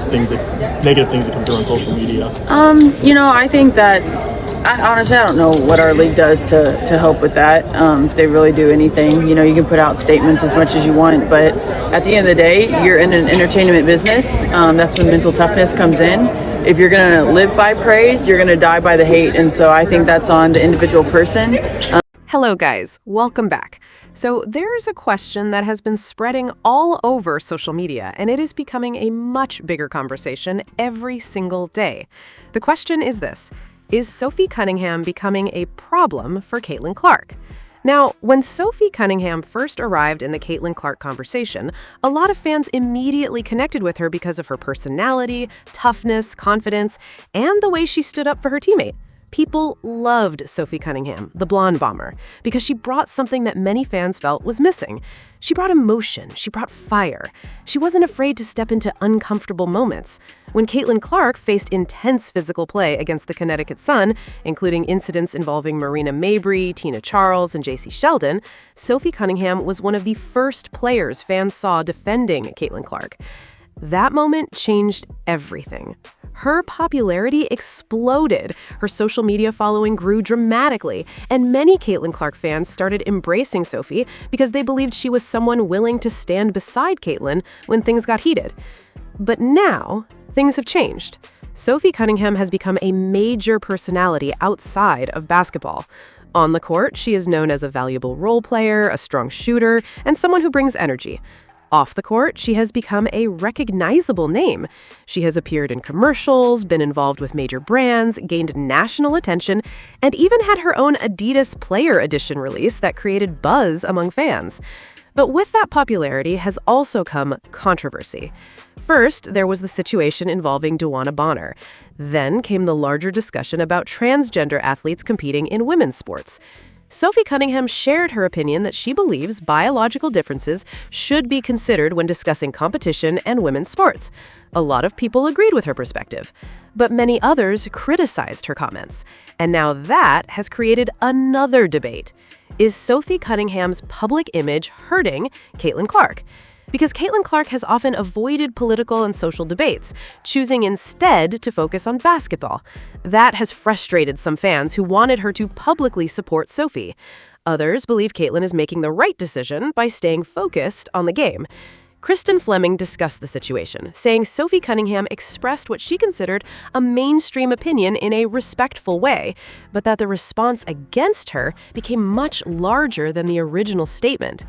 negative things that come through on social media? I think that honestly, I don't know what our league does to help with that. If they really do anything, you can put out statements as much as you want, but at the end of the day, you're in an entertainment business. That's when mental toughness comes in. If you're going to live by praise, you're going to die by the hate. And so I think that's on the individual person. Hello, guys. Welcome back. So there's a question that has been spreading all over social media, and it is becoming a much bigger conversation every single day. The question is this: is Sophie Cunningham becoming a problem for Caitlin Clark? Now, when Sophie Cunningham first arrived in the Caitlin Clark conversation, a lot of fans immediately connected with her because of her personality, toughness, confidence, and the way she stood up for her teammate. People loved Sophie Cunningham, the blonde bomber, because she brought something that many fans felt was missing. She brought emotion. She brought fire. She wasn't afraid to step into uncomfortable moments. When Caitlin Clark faced intense physical play against the Connecticut Sun, including incidents involving Marina Mabrey, Tina Charles, and Jacy Sheldon, Sophie Cunningham was one of the first players fans saw defending Caitlin Clark. That moment changed everything. Her popularity exploded. Her social media following grew dramatically, and many Caitlin Clark fans started embracing Sophie because they believed she was someone willing to stand beside Caitlin when things got heated. But now, things have changed. Sophie Cunningham has become a major personality outside of basketball. On the court, she is known as a valuable role player, a strong shooter, and someone who brings energy. Off the court, she has become a recognizable name. She has appeared in commercials, been involved with major brands, gained national attention, and even had her own Adidas Player Edition release that created buzz among fans. But with that popularity has also come controversy. First, there was the situation involving Duana Bonner. Then came the larger discussion about transgender athletes competing in women's sports. Sophie Cunningham shared her opinion that she believes biological differences should be considered when discussing competition and women's sports. A lot of people agreed with her perspective, but many others criticized her comments. And now that has created another debate. Is Sophie Cunningham's public image hurting Caitlin Clark? Because Caitlin Clark has often avoided political and social debates, choosing instead to focus on basketball. That has frustrated some fans who wanted her to publicly support Sophie. Others believe Caitlin is making the right decision by staying focused on the game. Kristen Fleming discussed the situation, saying Sophie Cunningham expressed what she considered a mainstream opinion in a respectful way, but that the response against her became much larger than the original statement.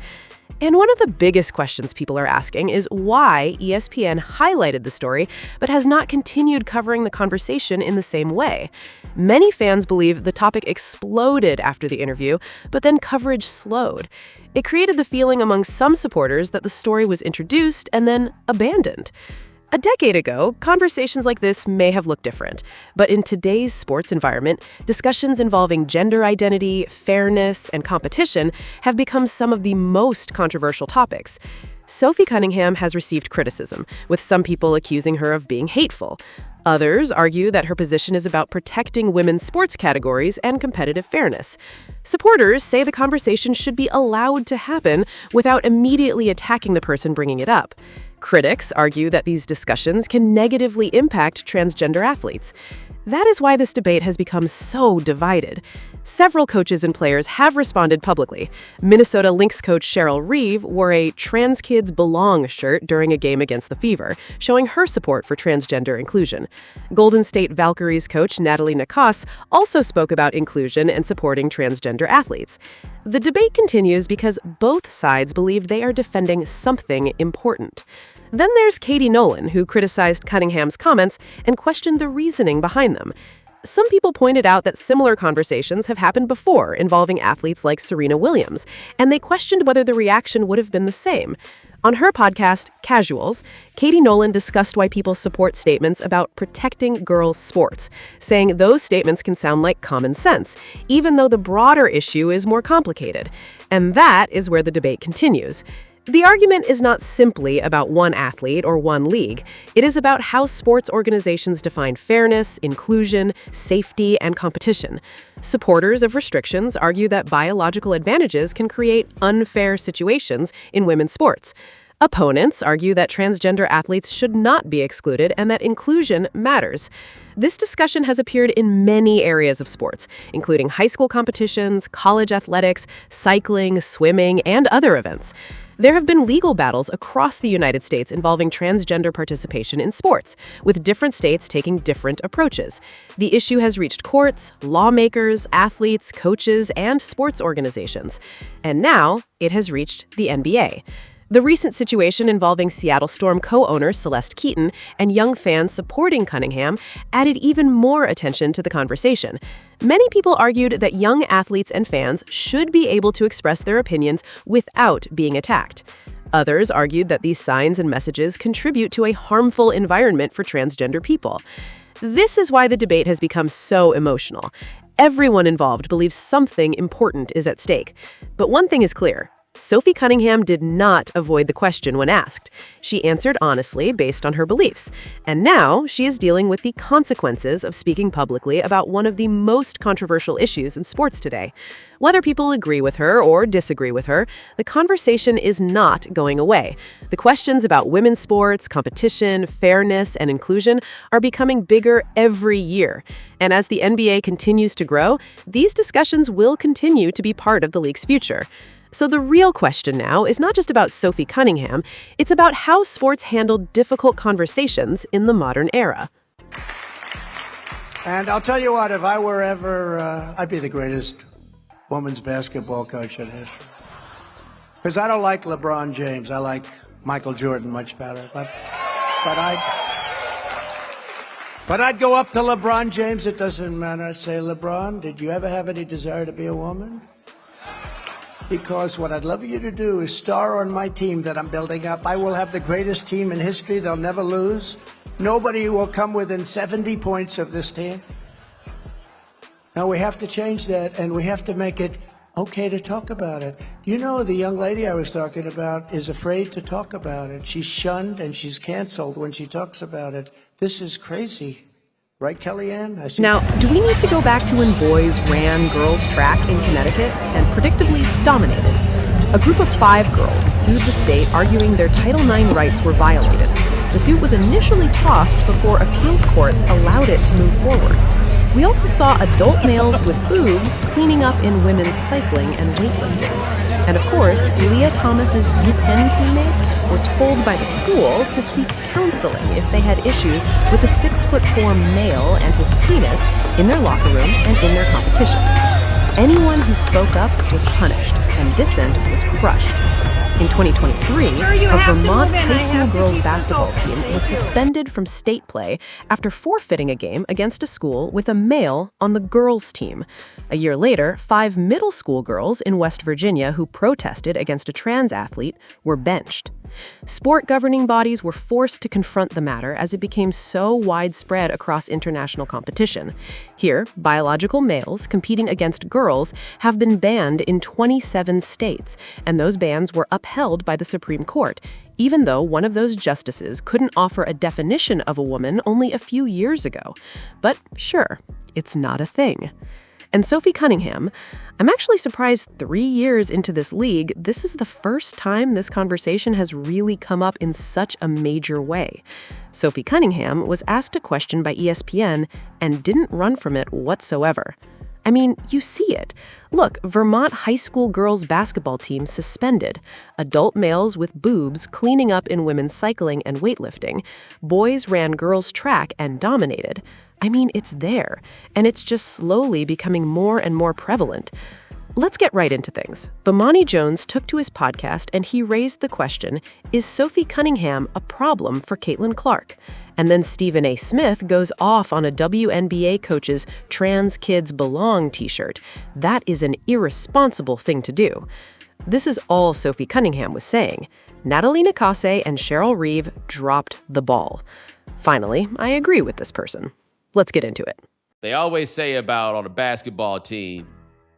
And one of the biggest questions people are asking is why ESPN highlighted the story but has not continued covering the conversation in the same way. Many fans believe the topic exploded after the interview, but then coverage slowed. It created the feeling among some supporters that the story was introduced and then abandoned. A decade ago, conversations like this may have looked different, but in today's sports environment, discussions involving gender identity, fairness, and competition have become some of the most controversial topics. Sophie Cunningham has received criticism, with some people accusing her of being hateful. Others argue that her position is about protecting women's sports categories and competitive fairness. Supporters say the conversation should be allowed to happen without immediately attacking the person bringing it up. Critics argue that these discussions can negatively impact transgender athletes. That is why this debate has become so divided. Several coaches and players have responded publicly. Minnesota Lynx coach Cheryl Reeve wore a Trans Kids Belong shirt during a game against the Fever, showing her support for transgender inclusion. Golden State Valkyries coach Natalie Nakase also spoke about inclusion and supporting transgender athletes. The debate continues because both sides believe they are defending something important. Then there's Katie Nolan, who criticized Cunningham's comments and questioned the reasoning behind them. Some people pointed out that similar conversations have happened before involving athletes like Serena Williams, and they questioned whether the reaction would have been the same. On her podcast, Casuals, Katie Nolan discussed why people support statements about protecting girls' sports, saying those statements can sound like common sense, even though the broader issue is more complicated. And that is where the debate continues. The argument is not simply about one athlete or one league. It is about how sports organizations define fairness, inclusion, safety, and competition. Supporters of restrictions argue that biological advantages can create unfair situations in women's sports. Opponents argue that transgender athletes should not be excluded and that inclusion matters. This discussion has appeared in many areas of sports, including high school competitions, college athletics, cycling, swimming, and other events. There have been legal battles across the United States involving transgender participation in sports, with different states taking different approaches. The issue has reached courts, lawmakers, athletes, coaches, and sports organizations. And now it has reached the NBA. The recent situation involving Seattle Storm co-owner Celeste Keaton and young fans supporting Cunningham added even more attention to the conversation. Many people argued that young athletes and fans should be able to express their opinions without being attacked. Others argued that these signs and messages contribute to a harmful environment for transgender people. This is why the debate has become so emotional. Everyone involved believes something important is at stake. But one thing is clear. Sophie Cunningham did not avoid the question when asked. She answered honestly based on her beliefs. And now she is dealing with the consequences of speaking publicly about one of the most controversial issues in sports today. Whether people agree with her or disagree with her, the conversation is not going away. The questions about women's sports, competition, fairness, and inclusion are becoming bigger every year. And as the NBA continues to grow, these discussions will continue to be part of the league's future. So the real question now is not just about Sophie Cunningham, it's about how sports handle difficult conversations in the modern era. And I'll tell you what, if I were ever, I'd be the greatest women's basketball coach in history. Because I don't like LeBron James. I like Michael Jordan much better. But I'd go up to LeBron James. It doesn't matter. I'd say, LeBron, did you ever have any desire to be a woman? Because what I'd love you to do is star on my team that I'm building up. I will have the greatest team in history. They'll never lose. Nobody will come within 70 points of this team. Now, we have to change that, and we have to make it okay to talk about it. You know, the young lady I was talking about is afraid to talk about it. She's shunned and she's canceled when she talks about it. This is crazy. Right, Kellyanne? Now, do we need to go back to when boys ran girls' track in Connecticut and predictably dominated? A group of 5 girls sued the state, arguing their Title IX rights were violated. The suit was initially tossed before appeals courts allowed it to move forward. We also saw adult males with boobs cleaning up in women's cycling and weightlifting. And of course, Leah Thomas's UPenn teammates were told by the school to seek counseling if they had issues with a 6'4" male and his penis in their locker room and in their competitions. Anyone who spoke up was punished, and dissent was crushed. In 2023, a Vermont high school girls basketball team was suspended from state play after forfeiting a game against a school with a male on the girls' team. A year later, 5 middle school girls in West Virginia who protested against a trans athlete were benched. Sport governing bodies were forced to confront the matter as it became so widespread across international competition. Here, biological males competing against girls have been banned in 27 states, and those bans were upheld by the Supreme Court, even though one of those justices couldn't offer a definition of a woman only a few years ago. But sure, it's not a thing. And Sophie Cunningham, I'm actually surprised 3 years into this league, this is the first time this conversation has really come up in such a major way. Sophie Cunningham was asked a question by ESPN and didn't run from it whatsoever. I mean, you see it. Look, Vermont high school girls basketball team suspended. Adult males with boobs cleaning up in women's cycling and weightlifting. Boys ran girls' track and dominated. I mean, it's there, and it's just slowly becoming more and more prevalent. Let's get right into things. Bomani Jones took to his podcast and he raised the question, is Sophie Cunningham a problem for Caitlin Clark? And then Stephen A. Smith goes off on a WNBA coach's Trans Kids Belong t-shirt. That is an irresponsible thing to do. This is all Sophie Cunningham was saying. Natalie Nakase and Cheryl Reeve dropped the ball. Finally, I agree with this person. Let's get into it. They always say about on a basketball team,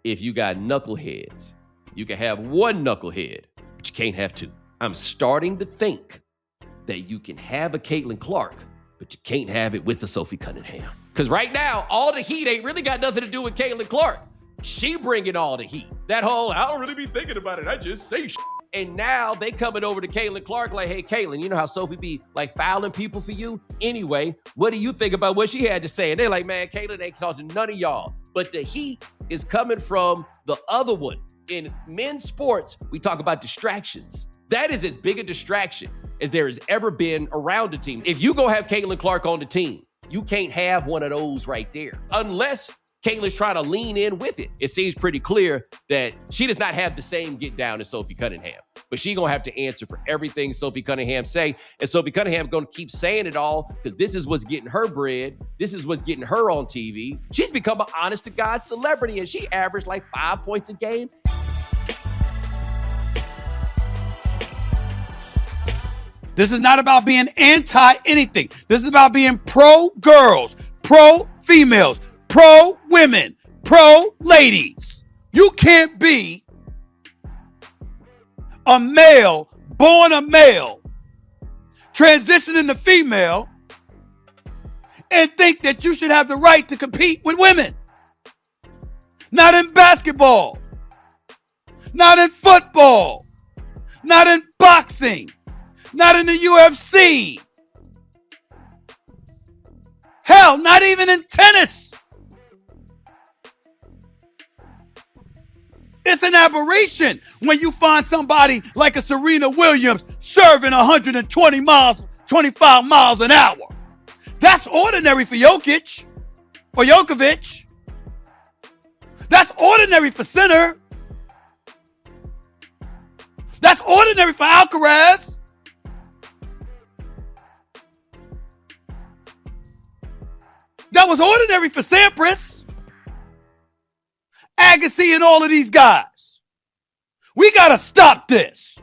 if you got knuckleheads, you can have one knucklehead, but you can't have 2. I'm starting to think that you can have a Caitlin Clark, but you can't have it with a Sophie Cunningham. Because right now, all the heat ain't really got nothing to do with Caitlin Clark. She bringing all the heat. That whole, I don't really be thinking about it, I just say shit. And now they coming over to Caitlin Clark like, hey, Caitlin, you know how Sophie be like fouling people for you? Anyway, what do you think about what she had to say? And they're like, man, Caitlin ain't talking to none of y'all. But the heat is coming from the other one. In men's sports, we talk about distractions. That is as big a distraction as there has ever been around a team. If you go have Caitlin Clark on the team, you can't have one of those right there. Unless Caitlin's trying to lean in with it. It seems pretty clear that she does not have the same get down as Sophie Cunningham. But she's going to have to answer for everything Sophie Cunningham say. And Sophie Cunningham going to keep saying it all because this is what's getting her bread. This is what's getting her on TV. She's become an honest-to-God celebrity, and she averaged like 5 points a game. This is not about being anti-anything. This is about being pro-girls, pro-females, pro-women, pro-ladies. You can't be a male, born a male, transitioning to female, and think that you should have the right to compete with women. Not in basketball. Not in football. Not in boxing. Not in the UFC. Hell, not even in tennis. It's an aberration when you find somebody like a Serena Williams serving 120 miles, 25 miles an hour. That's ordinary for Jokic or Djokovic. That's ordinary for Sinner. That's ordinary for Alcaraz. That was ordinary for Sampras, Agassi, and all of these guys. We got to stop this.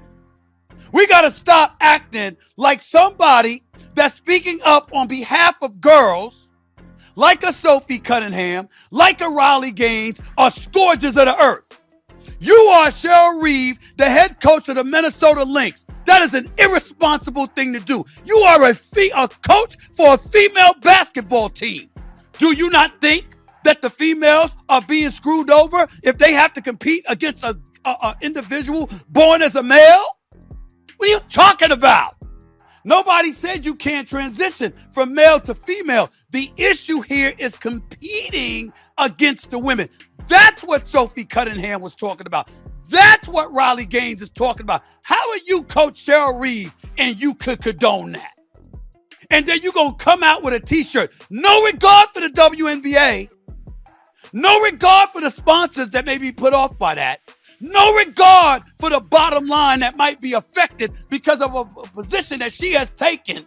We got to stop acting like somebody that's speaking up on behalf of girls, like a Sophie Cunningham, like a Riley Gaines, are scourges of the earth. You are Cheryl Reeve, the head coach of the Minnesota Lynx. That is an irresponsible thing to do. You are a coach for a female basketball team. Do you not think that the females are being screwed over if they have to compete against a individual born as a male? What are you talking about? Nobody said you can't transition from male to female. The issue here is competing against the women. That's what Sophie Cunningham was talking about. That's what Riley Gaines is talking about. How are you, Coach Cheryl Reeve, and you could condone that? And then you're going to come out with a T-shirt. No regard for the WNBA. No regard for the sponsors that may be put off by that. No regard for the bottom line that might be affected because of a position that she has taken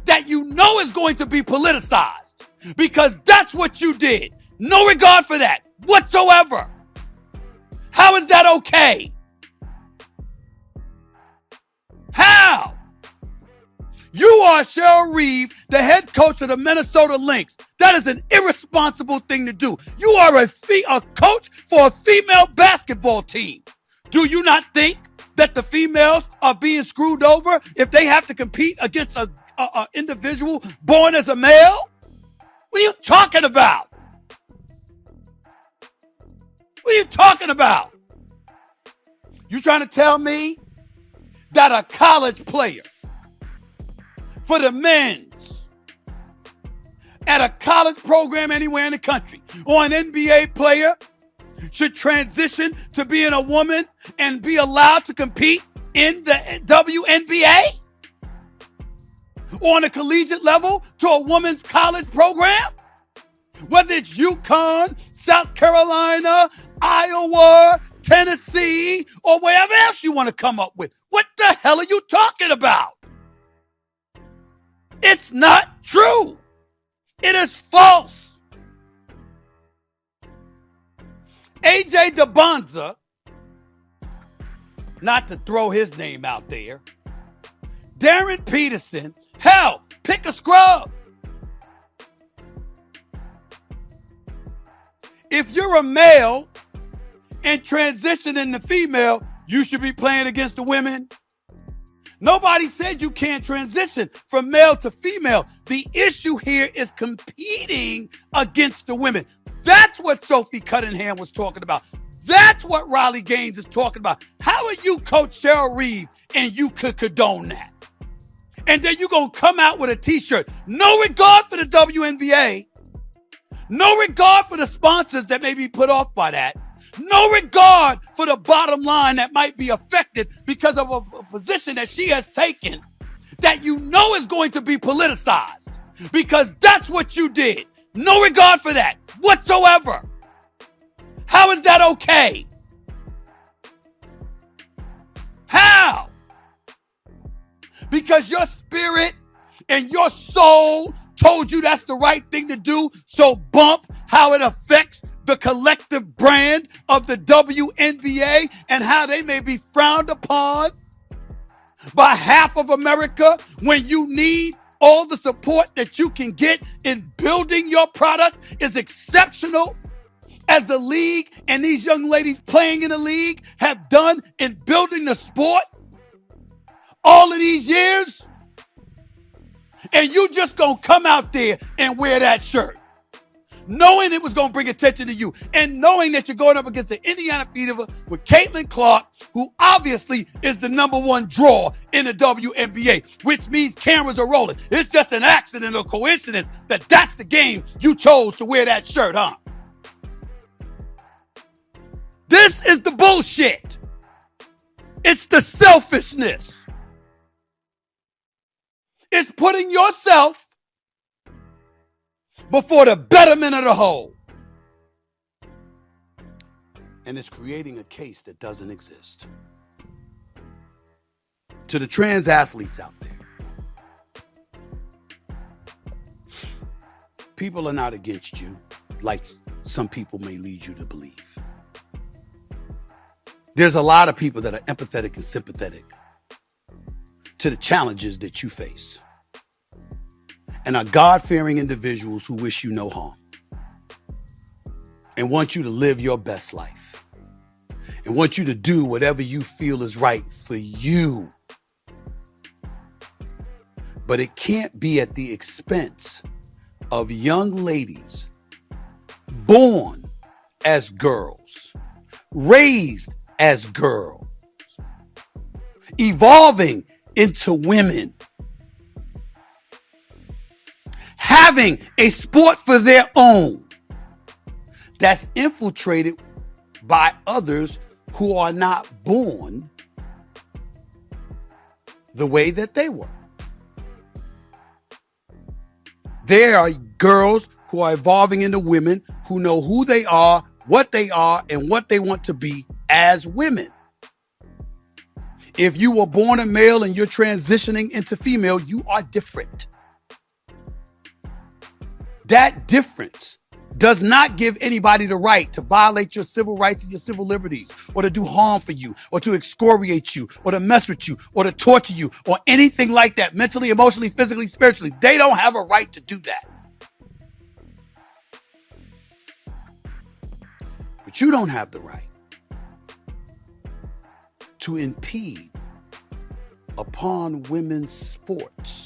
that you know is going to be politicized. Because that's what you did. No regard for that whatsoever. How is that okay? How? You are Cheryl Reeve, the head coach of the Minnesota Lynx. That is an irresponsible thing to do. You are a coach for a female basketball team. Do you not think that the females are being screwed over if they have to compete against a individual born as a male? What are you talking about? What are you talking about? You trying to tell me that a college player for the men's at a college program anywhere in the country or an NBA player should transition to being a woman and be allowed to compete in the WNBA? Or on a collegiate level to a women's college program? Whether it's UConn, South Carolina, Iowa, Tennessee, or wherever else you want to come up with. What the hell are you talking about? It's not true. It is false. AJ DeBonza, not to throw his name out there, Darren Peterson, hell, pick a scrub. If you're a male and transitioning to female, you should be playing against the women. Nobody said you can't transition from male to female. The issue here is competing against the women. That's what Sophie Cunningham was talking about. That's what Riley Gaines is talking about. How are you, Coach Cheryl Reeve, and you could condone that? And then you're going to come out with a t-shirt. No regard for the WNBA. No regard for the sponsors that may be put off by that. No regard for the bottom line that might be affected because of a position that she has taken that you know is going to be politicized. Because that's what you did. No regard for that whatsoever. How is that okay? How? Because your spirit and your soul told you that's the right thing to do, so bump how it affects the collective brand of the WNBA and how they may be frowned upon by half of America when you need all the support that you can get in building your product is exceptional, as the league and these young ladies playing in the league have done in building the sport all of these years. And you just gonna come out there and wear that shirt, knowing it was gonna bring attention to you, and knowing that you're going up against the Indiana Fever with Caitlin Clark, who obviously is the number one draw in the WNBA, which means cameras are rolling. It's just an accident or coincidence that that's the game you chose to wear that shirt, huh? This is the bullshit. It's the selfishness. It's putting yourself before the betterment of the whole. And it's creating a case that doesn't exist. To the trans athletes out there, people are not against you like some people may lead you to believe. There's a lot of people that are empathetic and sympathetic to the challenges that you face, and are God-fearing individuals who wish you no harm and want you to live your best life and want you to do whatever you feel is right for you. But it can't be at the expense of young ladies born as girls, raised as girls, evolving into women, having a sport for their own that's infiltrated by others who are not born the way that they were. There are girls who are evolving into women who know who they are, and what they want to be as women. If you were born a male and you're transitioning into female, you are different. That difference does not give anybody the right to violate your civil rights and your civil liberties, or to do harm for you, or to excoriate you, or to mess with you, or to torture you, or anything like that, mentally, emotionally, physically, spiritually. They don't have a right to do that. But you don't have the right to impede upon women's sports